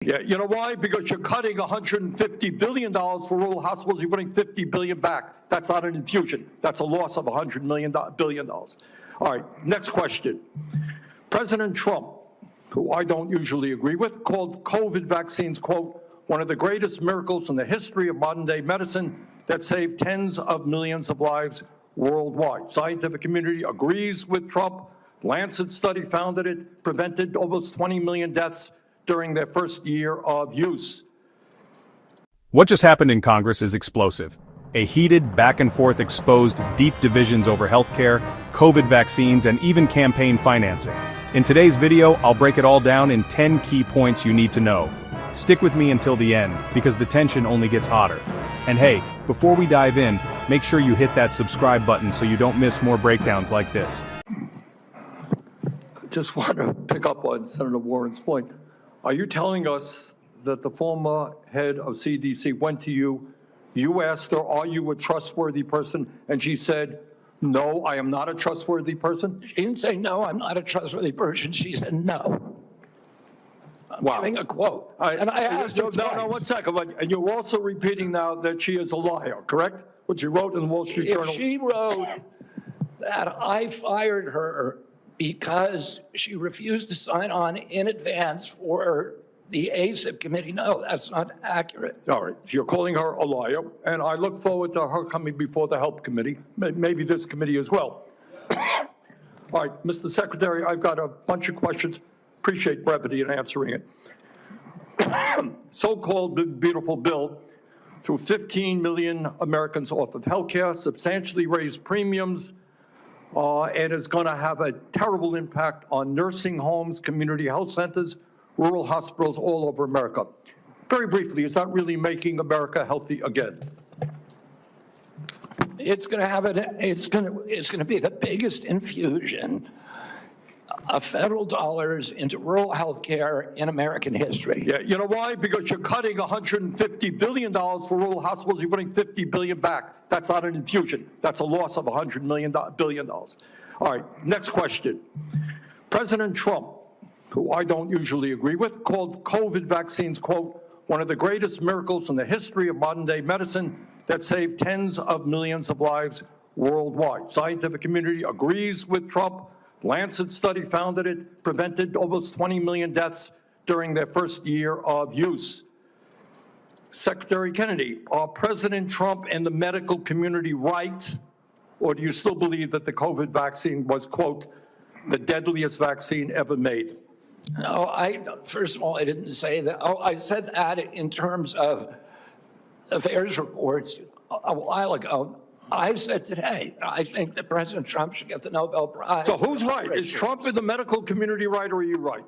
Yeah, you know why? Because you're cutting $150 billion for rural hospitals. You're putting $50 billion back. That's not an infusion. That's a loss of $100 billion. All right, next question. President Trump, who I don't usually agree with, called COVID vaccines, quote, one of the greatest miracles in the history of modern-day medicine that saved tens of millions of lives worldwide. Scientific community agrees with Trump. Lancet study found that it prevented almost 20 million deaths during their first year of use. What just happened in Congress is explosive. A heated back-and-forth exposed deep divisions over healthcare, COVID vaccines, and even campaign financing. In today's video, I'll break it all down in 10 key points you need to know. Stick with me until the end, because the tension only gets hotter. And hey, before we dive in, make sure you hit that subscribe button so you don't miss more breakdowns like this. I just want to pick up on Senator Warren's point. Are you telling us that the former head of CDC went to you, you asked her, are you a trustworthy person? And she said, no, I am not a trustworthy person? She didn't say, no, I'm not a trustworthy person. She said, no. I'm Wow. giving a quote. And I asked her twice. No, 1 second. And you're also repeating now that she is a liar, correct? What you wrote in the Wall Street Journal. If she wrote that I fired her because she refused to sign on in advance for the ACIP committee, no, that's not accurate. All right, so you're calling her a liar, and I look forward to her coming before the Help Committee, maybe this committee as well. All right, Mr. Secretary, I've got a bunch of questions. Appreciate brevity in answering it. So-called big, beautiful bill threw 15 million Americans off of health care, substantially raised premiums, and is going to have a terrible impact on nursing homes, community health centers, rural hospitals all over America. Very briefly, is that really making America healthy again? It's going to have it's going to be the biggest infusion of federal dollars into rural health care in American history. Yeah, you know why? Because you're cutting $150 billion for rural hospitals. You're putting $50 billion back. That's not an infusion. That's a loss of $100 billion. All right, next question. President Trump, who I don't usually agree with, called COVID vaccines, quote, one of the greatest miracles in the history of modern-day medicine that saved tens of millions of lives worldwide. Scientific community agrees with Trump. Lancet study found that it prevented almost 20 million deaths during their first year of use. Secretary Kennedy, are President Trump and the medical community right, or do you still believe that the COVID vaccine was, quote, the deadliest vaccine ever made? No, first of all, I didn't say that. Oh, I said that in terms of affairs reports a while ago. I've said today, I think that President Trump should get the Nobel Prize. So who's right? Is Trump in the medical community right, or are you right?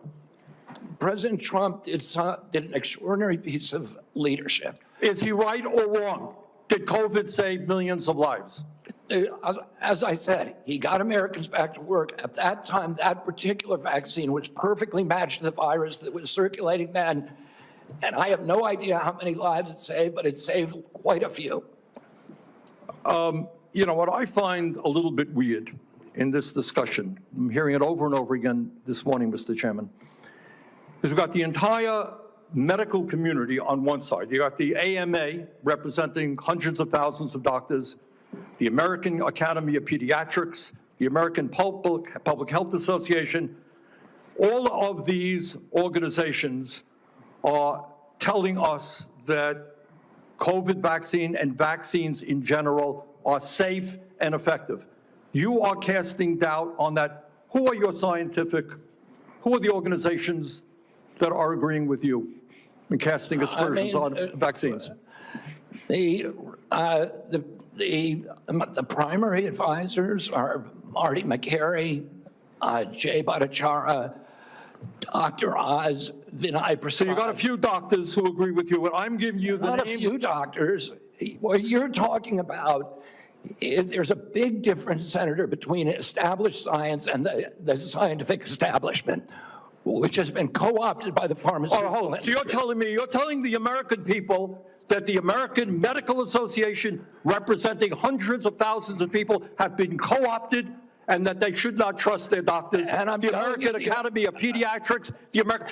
President Trump did an extraordinary piece of leadership. Is he right or wrong? Did COVID save millions of lives? As I said, he got Americans back to work. At that time, that particular vaccine, which perfectly matched the virus that was circulating then, and I have no idea how many lives it saved, but it saved quite a few. You know, what I find a little bit weird in this discussion, I'm hearing it over and over again this morning, Mr. Chairman, is we've got the entire medical community on one side. You got the AMA representing hundreds of thousands of doctors, the American Academy of Pediatrics, the American Public Health Association. All of these organizations are telling us that COVID vaccine and vaccines in general are safe and effective. You are casting doubt on that. Who are your who are the organizations that are agreeing with you and casting aspersions on vaccines? The primary advisors are Marty McCary, Jay Bhattacharya, Dr. Oz, Vinay Prasad. So you got a few doctors who agree with you, and I'm giving you the Not a few doctors. What you're talking about is there's a big difference, Senator, between established science and the scientific establishment, which has been co-opted by the pharmaceutical industry. So you're telling the American people that the American Medical Association, representing hundreds of thousands of people, have been co-opted and that they should not trust their doctors. And the American Academy of Pediatrics,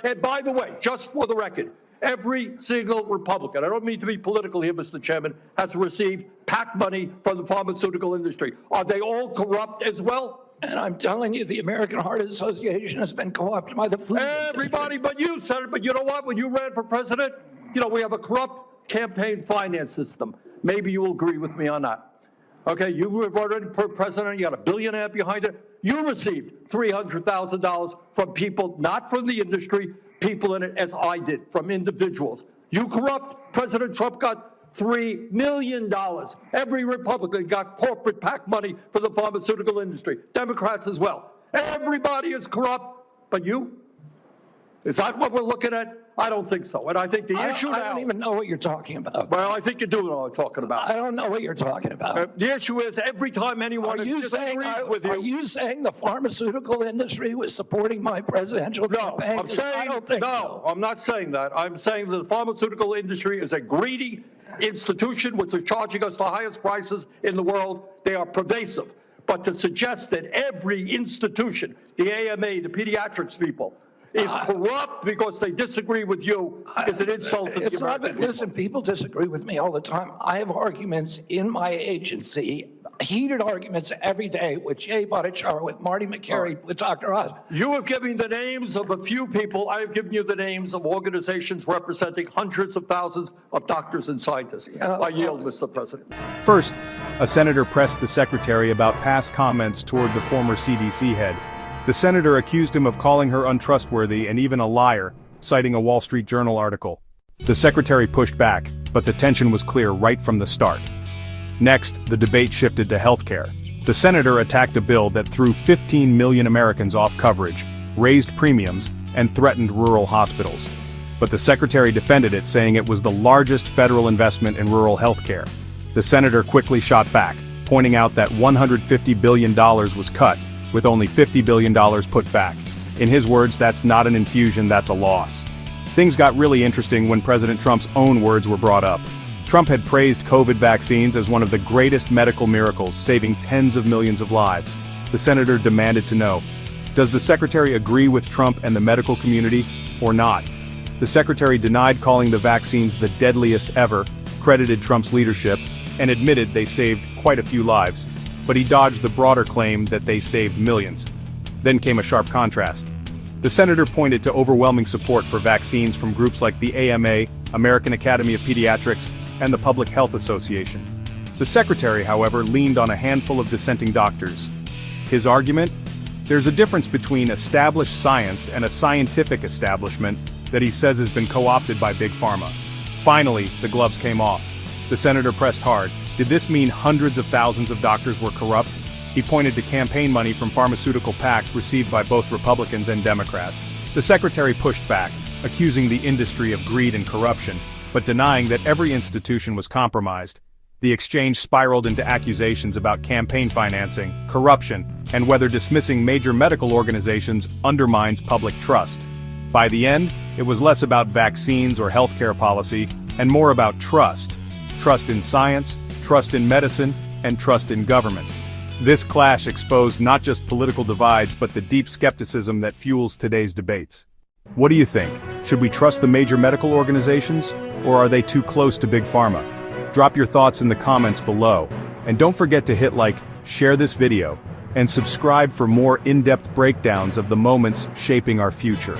and by the way, just for the record, Every single Republican, I don't mean to be political here, Mr. Chairman, has received PAC money from the pharmaceutical industry. Are they all corrupt as well? And I'm telling you, the American Heart Association has been co-opted by the food industry. Everybody but you, Senator. But you know what? When you ran for president, we have a corrupt campaign finance system. Maybe you will agree with me on that. Okay, you were running for president, you got $1.5 billion behind it. You received $300,000 from people, not from the industry, people in it, as I did, from individuals. You corrupt. President Trump got $3 million. Every Republican got corporate PAC money for the pharmaceutical industry. Democrats as well. Everybody is corrupt, but you? Is that what we're looking at? I don't think so. And I think the issue now... I don't even know what you're talking about. Well, I think you do know what I'm talking about. I don't know what you're talking about. The issue is every time anyone disagrees with you... Are you saying the pharmaceutical industry was supporting my presidential campaign? No, I'm saying, I don't think so. I'm not saying that. I'm saying that the pharmaceutical industry is a greedy institution which is charging us the highest prices in the world. They are pervasive. But to suggest that every institution, the AMA, the pediatrics people, is corrupt because they disagree with you is an insult to the American people. Listen, people disagree with me all the time. I have arguments in my agency, heated arguments every day with Jay Bhattacharya, with Marty McCary, with Dr. Oz. You have given the names of a few people. I have given you the names of organizations representing hundreds of thousands of doctors and scientists. I yield, Mr. President. First, a senator pressed the secretary about past comments toward the former CDC head. The senator accused him of calling her untrustworthy and even a liar, citing a Wall Street Journal article. The secretary pushed back, but the tension was clear right from the start. Next, the debate shifted to healthcare. The senator attacked a bill that threw 15 million Americans off coverage, raised premiums, and threatened rural hospitals. But the secretary defended it, saying it was the largest federal investment in rural healthcare. The senator quickly shot back, pointing out that $150 billion was cut, with only $50 billion put back. In his words, that's not an infusion, that's a loss. Things got really interesting when President Trump's own words were brought up. Trump had praised COVID vaccines as one of the greatest medical miracles, saving tens of millions of lives. The senator demanded to know, does the secretary agree with Trump and the medical community, or not? The secretary denied calling the vaccines the deadliest ever, credited Trump's leadership, and admitted they saved quite a few lives. But he dodged the broader claim that they saved millions. Then came a sharp contrast. The senator pointed to overwhelming support for vaccines from groups like the AMA, American Academy of Pediatrics, and the Public Health Association. The secretary, however, leaned on a handful of dissenting doctors. His argument? There's a difference between established science and a scientific establishment that he says has been co-opted by Big Pharma. Finally, the gloves came off. The senator pressed hard. Did this mean hundreds of thousands of doctors were corrupt? He pointed to campaign money from pharmaceutical PACs received by both Republicans and Democrats. The secretary pushed back, accusing the industry of greed and corruption, but denying that every institution was compromised. The exchange spiraled into accusations about campaign financing, corruption, and whether dismissing major medical organizations undermines public trust. By the end, it was less about vaccines or healthcare policy, and more about trust. Trust in science, trust in medicine, and trust in government. This clash exposed not just political divides but the deep skepticism that fuels today's debates. What do you think? Should we trust the major medical organizations, or are they too close to Big Pharma? Drop your thoughts in the comments below, and don't forget to hit like, share this video, and subscribe for more in-depth breakdowns of the moments shaping our future.